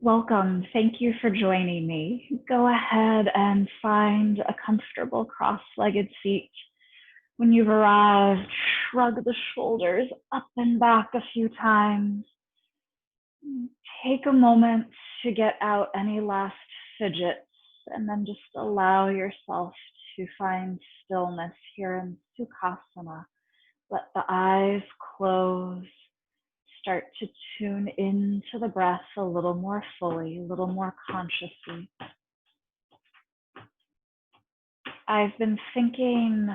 Welcome. Thank you for joining me. Go ahead and find a comfortable cross-legged seat. When you've arrived, shrug the shoulders up and back a few times. Take a moment to get out any last fidgets and then just allow yourself to find stillness here in Sukhasana. Let the eyes close. Start to tune into the breath a little more fully, a little more consciously. I've been thinking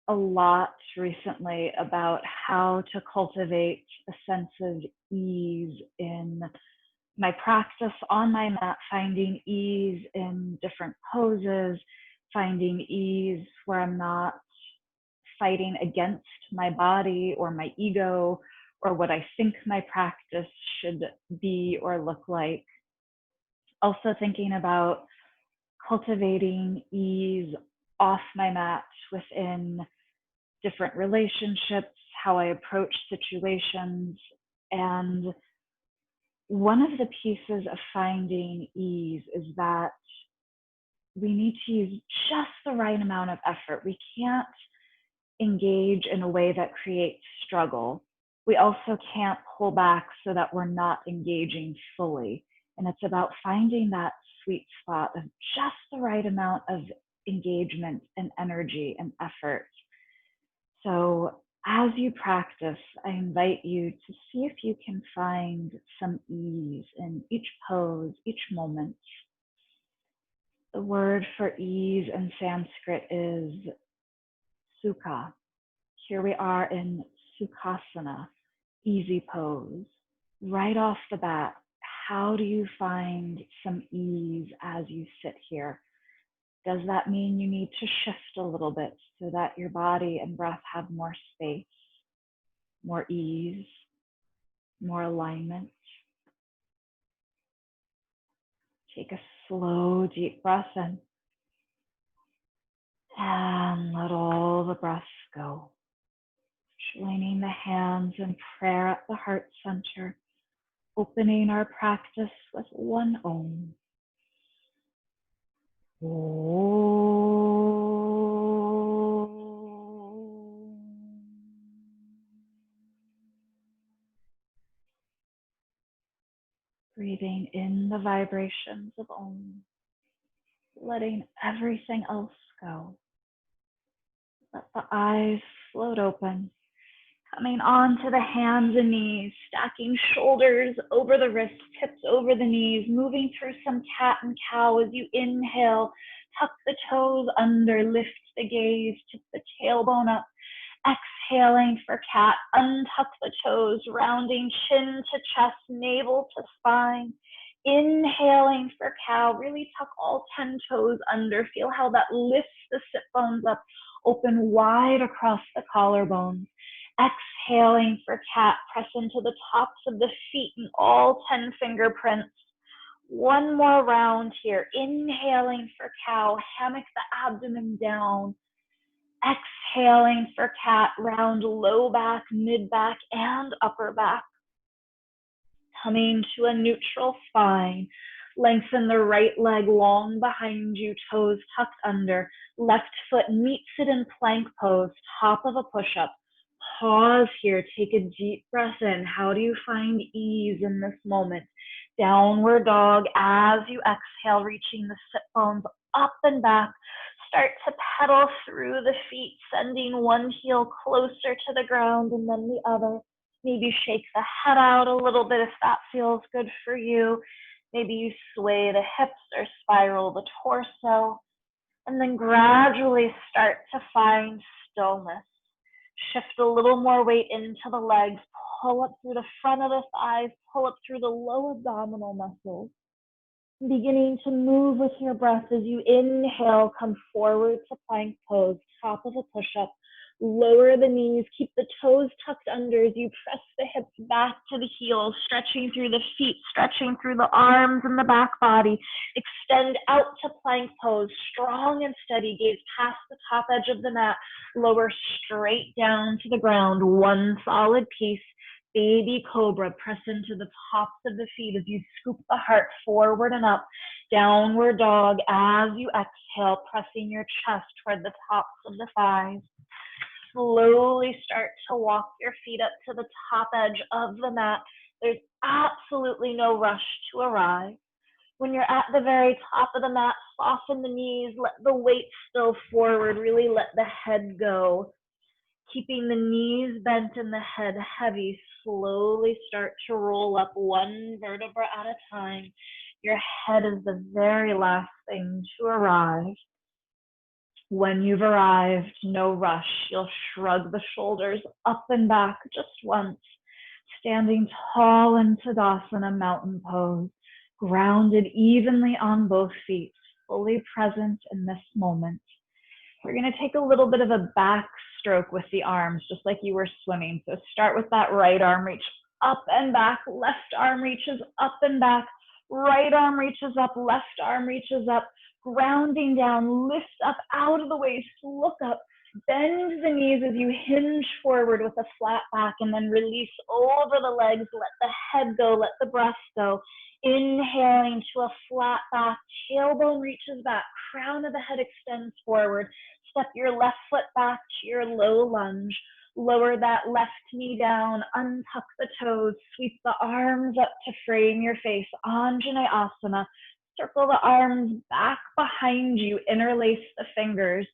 a lot recently about how to cultivate a sense of ease in my practice on my mat, finding ease in different poses, finding ease where I'm not fighting against my body or my ego or what I think my practice should be or look like. Also thinking about cultivating ease off my mat within different relationships, how I approach situations. And one of the pieces of finding ease is that we need to use just the right amount of effort. We can't engage in a way that creates struggle. We also can't pull back so that we're not engaging fully. And it's about finding that sweet spot of just the right amount of engagement and energy and effort. So as you practice, I invite you to see if you can find some ease in each pose, each moment. The word for ease in Sanskrit is sukha. Here we are in Sukhasana, easy pose. Right off the bat, how do you find some ease as you sit here? Does that mean you need to shift a little bit so that your body and breath have more space, more ease, more alignment? Take a slow, deep breath in and let all the breaths go. Joining the hands in prayer at the heart center, opening our practice with one Om. Breathing in the vibrations of Om, letting everything else go. Let the eyes float open, coming onto the hands and knees, stacking shoulders over the wrists, hips over the knees, moving through some cat and cow as you inhale. Tuck the toes under, lift the gaze, tip the tailbone up. Exhaling for cat, untuck the toes, rounding chin to chest, navel to spine. Inhaling for cow, really tuck all 10 toes under. Feel how that lifts the sit bones up, open wide across the collarbones. Exhaling for cat, press into the tops of the feet and all 10 fingerprints. One more round here. Inhaling for cow, hammock the abdomen down. Exhaling for cat, round low back, mid back, and upper back. Coming to a neutral spine. Lengthen the right leg long behind you, toes tucked under. Left foot meets it in plank pose, top of a push-up. Pause here, take a deep breath in. How do you find ease in this moment? Downward dog as you exhale, reaching the sit bones up and back. Start to pedal through the feet, sending one heel closer to the ground and then the other. Maybe shake the head out a little bit if that feels good for you. Maybe you sway the hips or spiral the torso. And then gradually start to find stillness. Shift a little more weight into the legs. Pull up through the front of the thighs. Pull up through the low abdominal muscles. Beginning to move with your breath as you inhale, come forward to plank pose, top of a push-up. Lower the knees, keep the toes tucked under as you press the hips back to the heels, stretching through the feet, stretching through the arms and the back body. Extend out to plank pose, strong and steady, gaze past the top edge of the mat, lower straight down to the ground, one solid piece. baby cobra. Press into the tops of the feet as you scoop the heart forward and up. Downward dog as you exhale, pressing your chest toward the tops of the thighs. Slowly start to walk your feet up to the top edge of the mat. There's absolutely no rush to arrive. When you're at the very top of the mat, soften the knees, let the weight spill forward, really let the head go. Keeping the knees bent and the head heavy, slowly start to roll up one vertebra at a time. Your head is the very last thing to arrive. When you've arrived, no rush. You'll shrug the shoulders up and back just once, standing tall in Tadasana, mountain pose, grounded evenly on both feet, fully present in this moment. We're going to take a little bit of a backstroke with the arms, just like you were swimming. So start with that right arm, reach up and back, left arm reaches up and back, right arm reaches up, left arm reaches up, grounding down, lift up out of the waist, look up, bend the knees as you hinge forward with a flat back, and then release over the legs, let the head go, let the breath go. Inhaling to a flat back, tailbone reaches back, crown of the head extends forward. Step your left foot back to your low lunge. Lower that left knee down, untuck the toes, sweep the arms up to frame your face, Anjaneyasana. Circle the arms back behind you, interlace the fingers.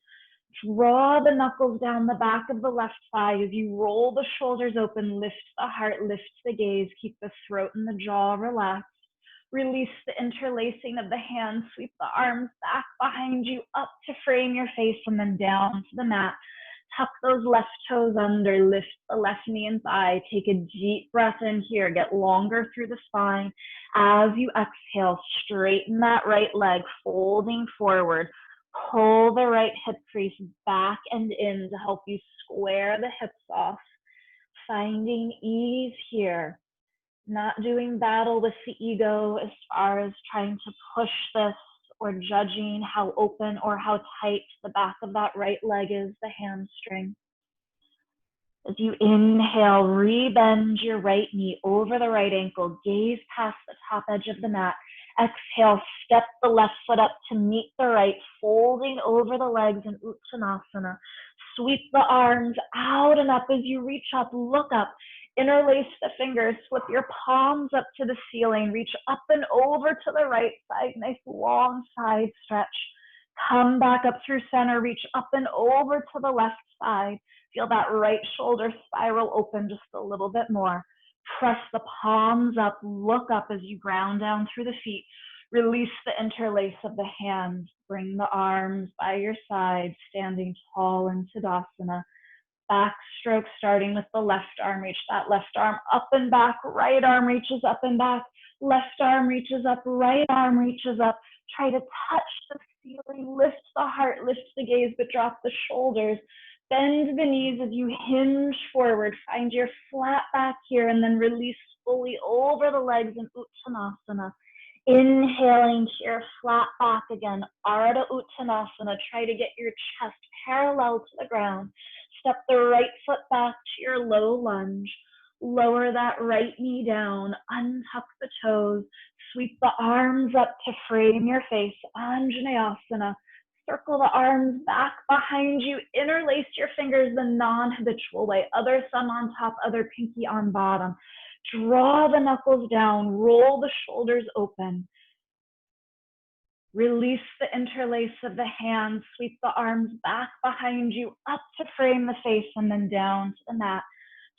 Draw the knuckles down the back of the left thigh as you roll the shoulders open, lift the heart, lift the gaze, keep the throat and the jaw relaxed. Release the interlacing of the hands, sweep the arms back behind you, up to frame your face, and then down to the mat. Tuck those left toes under, lift the left knee and thigh. Take a deep breath in here, get longer through the spine. As you exhale, straighten that right leg, folding forward. Pull the right hip crease back and in to help you square the hips off. Finding ease here. Not doing battle with the ego as far as trying to push this or judging how open or how tight the back of that right leg is, the hamstring. As you inhale, rebend your right knee over the right ankle, gaze past the top edge of the mat. Exhale, step the left foot up to meet the right, folding over the legs in Uttanasana. Sweep the arms out and up as you reach up, look up. Interlace the fingers, flip your palms up to the ceiling, reach up and over to the right side, nice long side stretch. Come back up through center, reach up and over to the left side. Feel that right shoulder spiral open just a little bit more. Press the palms up, look up as you ground down through the feet. Release the interlace of the hands. Bring the arms by your side, standing tall in Tadasana. Backstroke starting with the left arm. Reach that left arm up and back. Right arm reaches up and back. Left arm reaches up. Right arm reaches up. Try to touch the ceiling. Lift the heart. Lift the gaze, but drop the shoulders. Bend the knees as you hinge forward. Find your flat back here and then release fully over the legs in Uttanasana. Inhaling to your flat back again. Ardha Uttanasana. Try to get your chest parallel to the ground. Step the right foot back to your low lunge. Lower that right knee down. Untuck the toes. Sweep the arms up to frame your face. Anjaneyasana. Circle the arms back behind you. Interlace your fingers the non-habitual way. Other thumb on top, other pinky on bottom. Draw the knuckles down. Roll the shoulders open. Release the interlace of the hands. Sweep the arms back behind you, up to frame the face, and then down to the mat.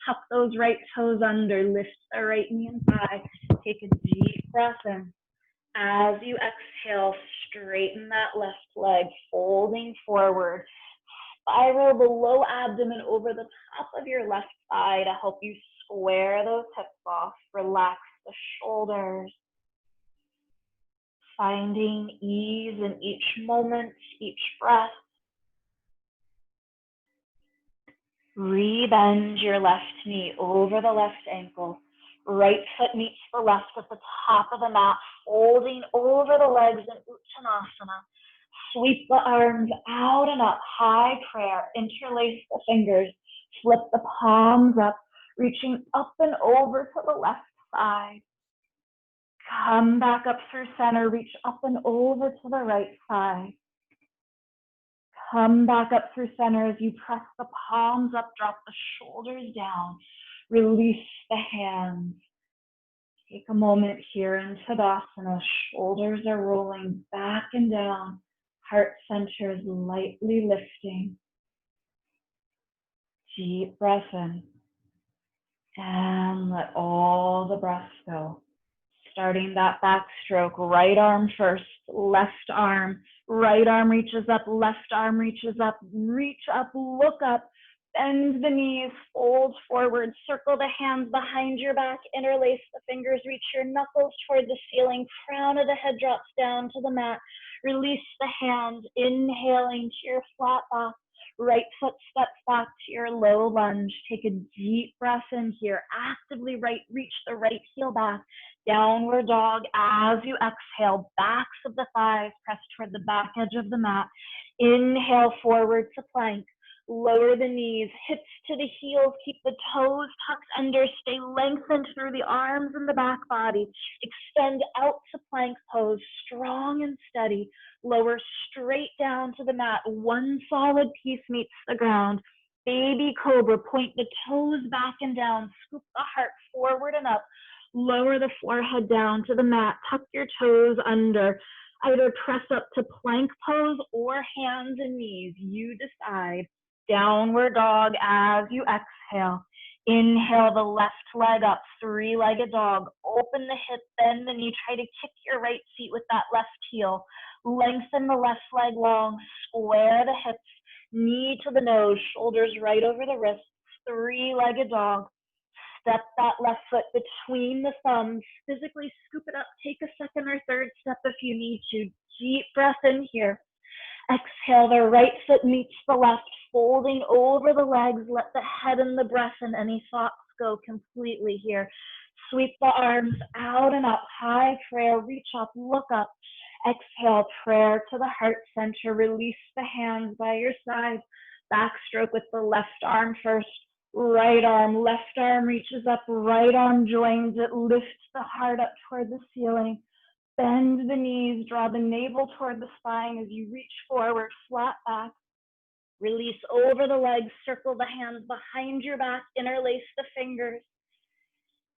Tuck those right toes under. Lift the right knee and thigh. Take a deep breath in. As you exhale, straighten that left leg, folding forward. Spiral the low abdomen over the top of your left thigh to help you square those hips off. Relax the shoulders. Finding ease in each moment, each breath. Rebend your left knee over the left ankle. Right foot meets the left at the top of the mat, folding over the legs in Uttanasana. Sweep the arms out and up, high prayer. Interlace the fingers, flip the palms up. reaching up and over to the left side. Come back up through center, reach up and over to the right side. Come back up through center as you press the palms up, drop the shoulders down, release the hands. Take a moment here in Tadasana. Shoulders are rolling back and down. Heart center is lightly lifting. Deep breath in. And let all the breath go. Starting that backstroke, right arm first, left arm. Right arm reaches up, left arm reaches up. Reach up, look up. Bend the knees, fold forward, circle the hands behind your back, interlace the fingers, reach your knuckles toward the ceiling, crown of the head drops down to the mat. Release the hands, inhaling to your flat back. Right foot steps back to your low lunge. Take a deep breath in here. Actively reach the right heel back. Downward dog as you exhale. Backs of the thighs press toward the back edge of the mat. Inhale forward to plank. Lower the knees, hips to the heels, keep the toes tucked under, stay lengthened through the arms and the back body. Extend out to plank pose, strong and steady. Lower straight down to the mat. One solid piece meets the ground. Baby cobra, point the toes back and down, scoop the heart forward and up. Lower the forehead down to the mat, tuck your toes under. Either press up to plank pose or hands and knees, you decide. Downward dog as you exhale. Inhale the left leg up, three-legged dog. Open the hip, bend the knee. Try to kick your right feet with that left heel. Lengthen the left leg long, square the hips, knee to the nose, shoulders right over the wrists. Three-legged dog. Step that left foot between the thumbs. Physically scoop it up. Take a second or third step if you need to. Deep breath in here. Exhale, the right foot meets the left, folding over the legs. Let the head and the breath and any thoughts go completely here. Sweep the arms out and up. High prayer, reach up, look up. Exhale, prayer to the heart center. Release the hands by your side. Backstroke with the left arm first. Right arm, left arm reaches up. Right arm joins it. Lifts the heart up toward the ceiling. Bend the knees, draw the navel toward the spine as you reach forward, flat back. Release over the legs, circle the hands behind your back, interlace the fingers.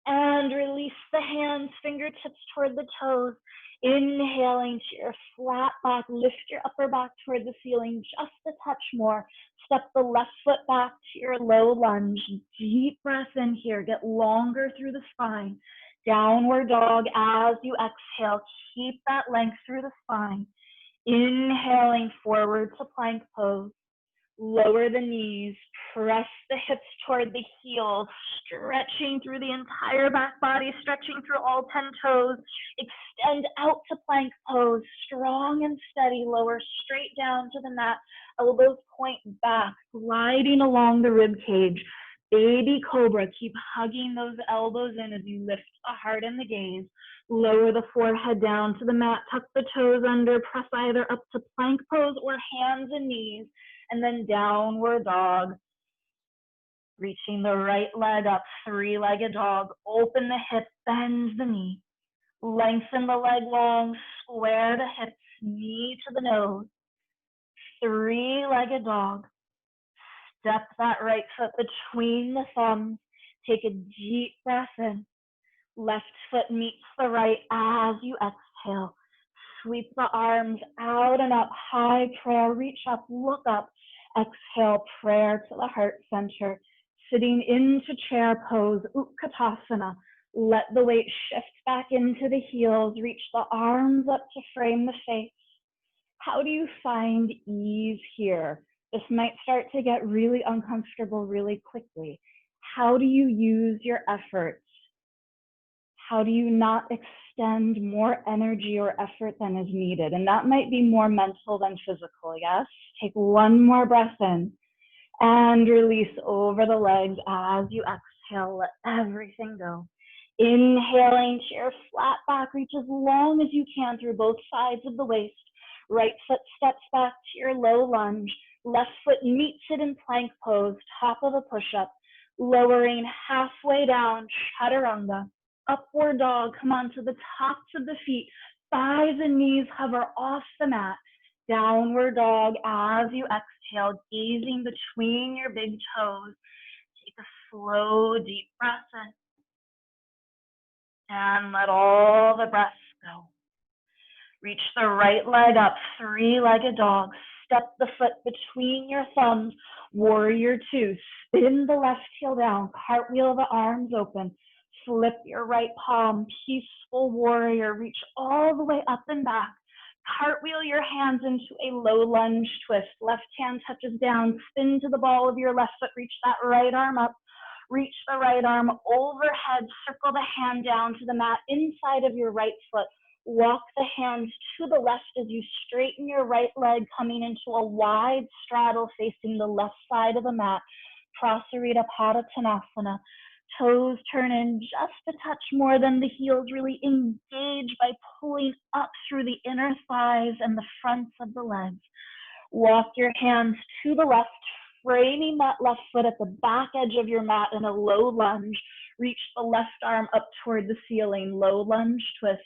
And release the hands, fingertips toward the toes. Inhaling to your flat back, lift your upper back toward the ceiling, just a touch more. Step the left foot back to your low lunge. Deep breath in here, get longer through the spine. Downward dog as you exhale. Keep that length through the spine. Inhaling forward to plank pose. Lower the knees. Press the hips toward the heels. Stretching through the entire back body. Stretching through all 10 toes. Extend out to plank pose. Strong and steady. Lower straight down to the mat. Elbows point back. Gliding along the rib cage. Baby cobra, keep hugging those elbows in as you lift the heart and the gaze. Lower the forehead down to the mat, tuck the toes under, press either up to plank pose or hands and knees, and then downward dog. Reaching the right leg up, three-legged dog. Open the hip, bend the knee. Lengthen the leg long, square the hips, knee to the nose. Three-legged dog. Step that right foot between the thumbs. Take a deep breath in. Left foot meets the right as you exhale. Sweep the arms out and up. High prayer. Reach up, look up. Exhale, prayer to the heart center. Sitting into chair pose, Utkatasana. Let the weight shift back into the heels. Reach the arms up to frame the face. How do you find ease here? This might start to get really uncomfortable really quickly. How do you use your efforts? How do you not extend more energy or effort than is needed? And that might be more mental than physical, yes? Take one more breath in and release over the legs as you exhale. Let everything go. Inhaling to your flat back, reach as long as you can through both sides of the waist. Right foot steps back to your low lunge. Left foot meets it in plank pose, top of a push-up. Lowering halfway down, chaturanga. Upward dog, come onto the tops of the feet. Thighs and knees hover off the mat. Downward dog as you exhale, gazing between your big toes. Take a slow, deep breath in. And let all the breath go. Reach the right leg up, three-legged dog. Step the foot between your thumbs, warrior two. Spin the left heel down, cartwheel the arms open. Flip your right palm, peaceful warrior. Reach all the way up and back. Cartwheel your hands into a low lunge twist. Left hand touches down, spin to the ball of your left foot. Reach that right arm up. Reach the right arm overhead, circle the hand down to the mat inside of your right foot. Walk the hands to the left as you straighten your right leg, coming into a wide straddle facing the left side of the mat. Prasarita Padottanasana. Toes turn in just a touch more than the heels. Really engage by pulling up through the inner thighs and the fronts of the legs. Walk your hands to the left, framing that left foot at the back edge of your mat in a low lunge. Reach the left arm up toward the ceiling, low lunge twist.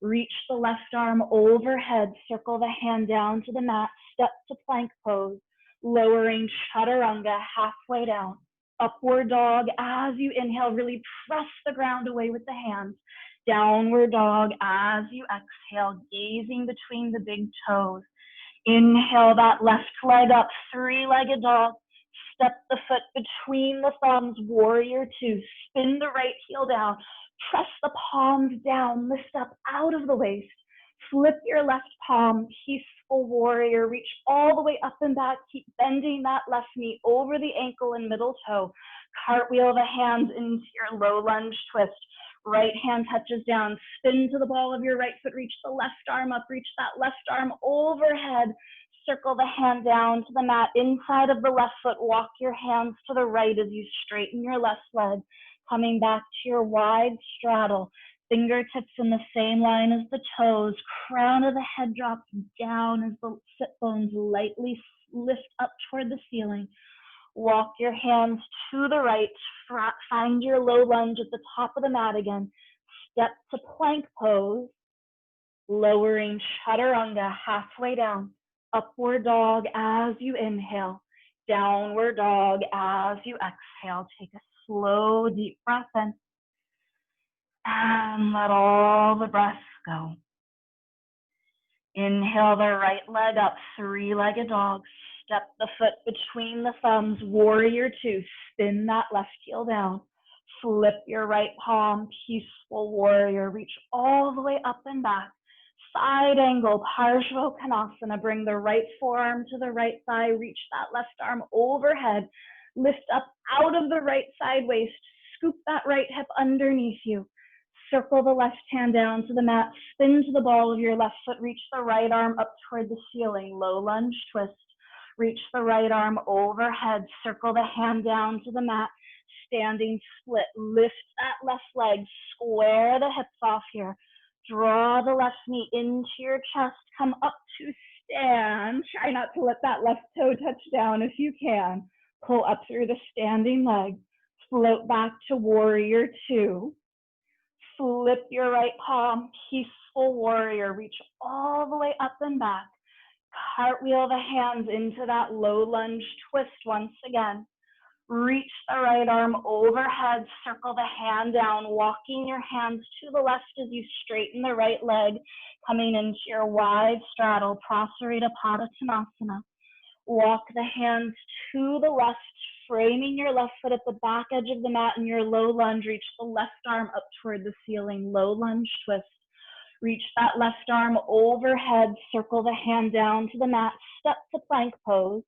Reach the left arm overhead, circle the hand down to the mat, step to plank pose, lowering chaturanga halfway down. Upward dog as you inhale, really press the ground away with the hands. Downward dog as you exhale, gazing between the big toes. Inhale that left leg up, three-legged dog. Step the foot between the thumbs, warrior two. Spin the right heel down. Press the palms down, lift up out of the waist. Flip your left palm, peaceful warrior. Reach all the way up and back. Keep bending that left knee over the ankle and middle toe. Cartwheel the hands into your low lunge twist. Right hand touches down. Spin to the ball of your right foot. Reach the left arm up. Reach that left arm overhead. Circle the hand down to the mat inside of the left foot. Walk your hands to the right as you straighten your left leg. Coming back to your wide straddle. Fingertips in the same line as the toes. Crown of the head drops down as the sit bones lightly lift up toward the ceiling. Walk your hands to the right. Find your low lunge at the top of the mat again. Step to plank pose. Lowering chaturanga halfway down. Upward dog as you inhale. Downward dog as you exhale. Take a slow, deep breath in. And let all the breath go. Inhale the right leg up, three-legged dog. Step the foot between the thumbs, warrior two. Spin that left heel down. Flip your right palm, peaceful warrior. Reach all the way up and back. Side angle, Parsvottanasana. Bring the right forearm to the right thigh. Reach that left arm overhead. Lift up out of the right side waist. Scoop that right hip underneath you. Circle the left hand down to the mat. Spin to the ball of your left foot. Reach the right arm up toward the ceiling. Low lunge twist. Reach the right arm overhead. Circle the hand down to the mat. Standing split. Lift that left leg. Square the hips off here. Draw the left knee into your chest. Come up to stand. Try not to let that left toe touch down if you can. Pull up through the standing leg. Float back to warrior two. Flip your right palm, peaceful warrior. Reach all the way up and back. Cartwheel the hands into that low lunge twist once again. Reach the right arm overhead, circle the hand down, walking your hands to the left as you straighten the right leg, coming into your wide straddle, Prasarita Padottanasana. Walk the hands to the left, framing your left foot at the back edge of the mat in your low lunge. Reach the left arm up toward the ceiling, low lunge twist. Reach that left arm overhead, circle the hand down to the mat, step to plank pose.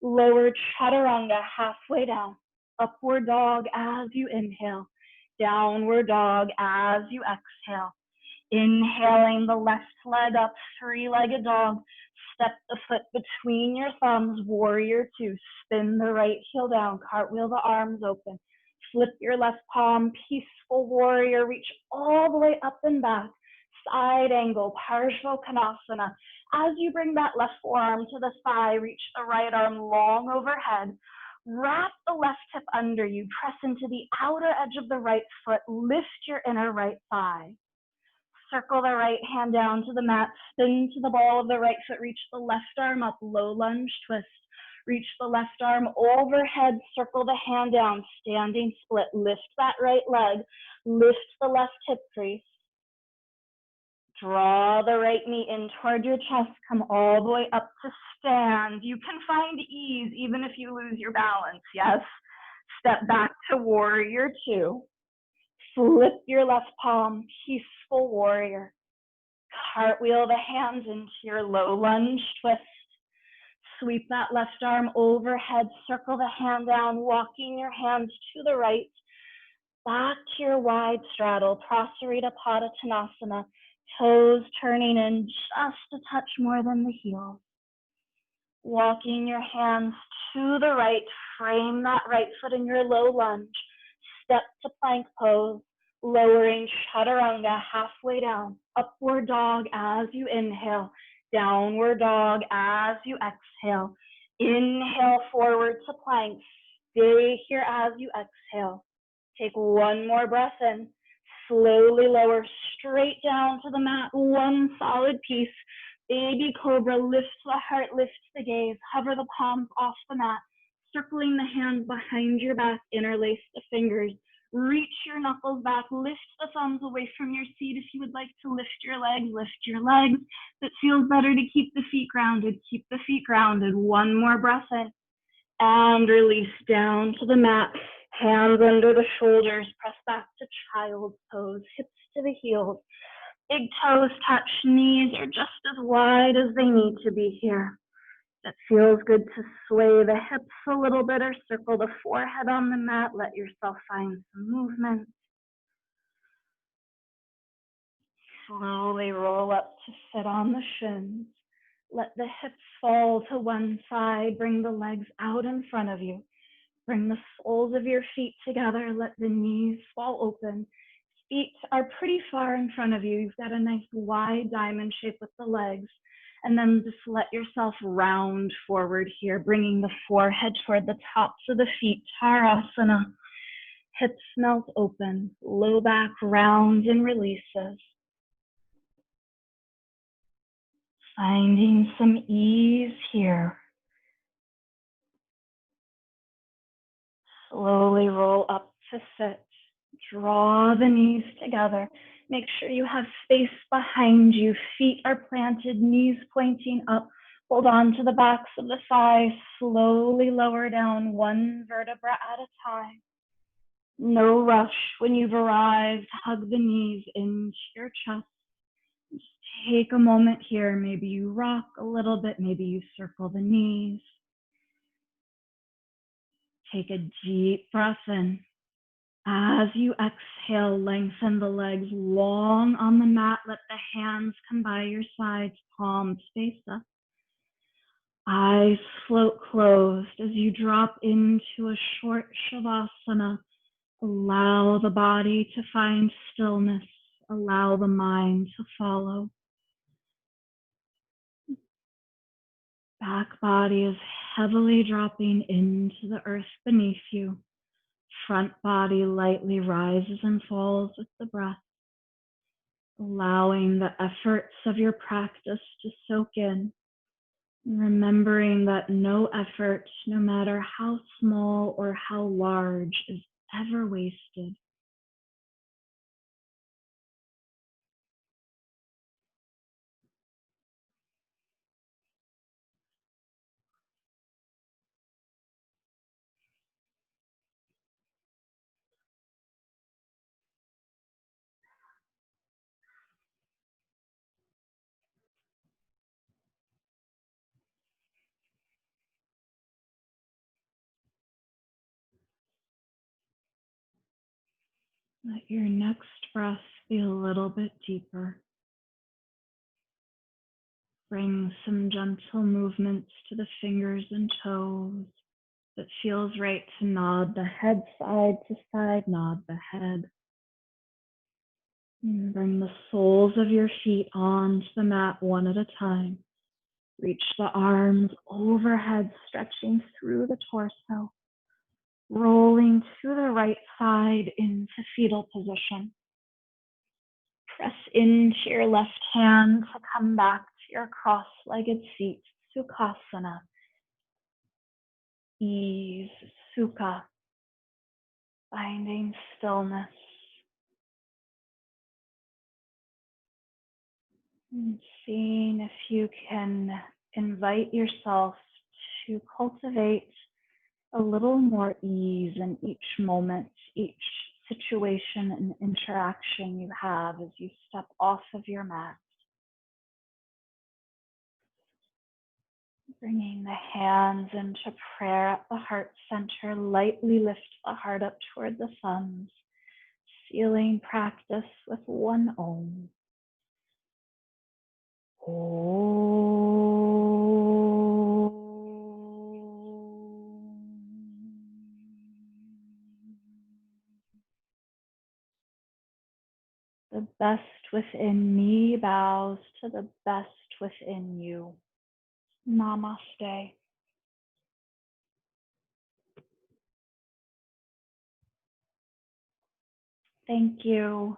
Lower chaturanga halfway down. Upward dog as you inhale. Downward dog as you exhale. Inhaling the left leg up, three-legged dog. Step the foot between your thumbs, warrior two. Spin the right heel down, cartwheel the arms open. Flip your left palm, peaceful warrior. Reach all the way up and back. Side angle, Parsvottanasana. As you bring that left forearm to the thigh, reach the right arm long overhead. Wrap the left hip under you, press into the outer edge of the right foot, lift your inner right thigh. Circle the right hand down to the mat, spin to the ball of the right foot, reach the left arm up, low lunge twist. Reach the left arm overhead, circle the hand down, standing split. Lift that right leg, lift the left hip crease. Draw the right knee in toward your chest, come all the way up to stand. You can find ease even if you lose your balance, yes? Step back to warrior two. Flip your left palm, peaceful warrior. Cartwheel the hands into your low lunge twist. Sweep that left arm overhead, circle the hand down, walking your hands to the right, back to your wide straddle, Prasarita Padottanasana, toes turning in just a touch more than the heels. Walking your hands to the right, frame that right foot in your low lunge, step to plank pose, lowering chaturanga halfway down, upward dog as you inhale, downward dog as you exhale. Inhale forward to plank. Stay here as you exhale. Take one more breath in. Slowly lower straight down to the mat. One solid piece. Baby cobra, lift the heart, lift the gaze. Hover the palms off the mat. Circling the hands behind your back. Interlace the fingers. Reach your knuckles back, lift the thumbs away from your seat. If you would like to lift your legs, lift your legs. If it feels better to keep the feet grounded, keep the feet grounded. One more breath in. And release down to the mat. Hands under the shoulders, press back to child's pose, hips to the heels. Big toes touch, knees are just as wide as they need to be here. It feels good to sway the hips a little bit or circle the forehead on the mat. Let yourself find some movement. Slowly roll up to sit on the shins. Let the hips fall to one side. Bring the legs out in front of you. Bring the soles of your feet together. Let the knees fall open. Feet are pretty far in front of you. You've got a nice wide diamond shape with the legs. And then just let yourself round forward here, bringing the forehead toward the tops of the feet, Tadasana. Hips melt open, low back rounds and releases. Finding some ease here. Slowly roll up to sit. Draw the knees together. Make sure you have space behind you. Feet are planted, knees pointing up. Hold on to the backs of the thighs. Slowly lower down one vertebra at a time. No rush. When you've arrived, hug the knees into your chest. Just take a moment here. Maybe you rock a little bit. Maybe you circle the knees. Take a deep breath in. As you exhale, lengthen the legs long on the mat. Let the hands come by your sides, palms face up. Eyes float closed as you drop into a short Shavasana. Allow the body to find stillness. Allow the mind to follow. Back body is heavily dropping into the earth beneath you. Front body lightly rises and falls with the breath, allowing the efforts of your practice to soak in, remembering that no effort, no matter how small or how large, is ever wasted. Let your next breath be a little bit deeper. Bring some gentle movements to the fingers and toes. It feels right to nod the head side to side, nod the head. And bring the soles of your feet onto the mat one at a time. Reach the arms overhead, stretching through the torso. rolling to the right side into fetal position. Press into your left hand to come back to your cross-legged seat, Sukhasana. Ease, Sukha, finding stillness. And seeing if you can invite yourself to cultivate a little more ease in each moment, each situation and interaction you have as you step off of your mat. Bringing the hands into prayer at the heart center, lightly lift the heart up toward the thumbs, sealing practice with one Om. The best within me bows to the best within you. Namaste. Thank you.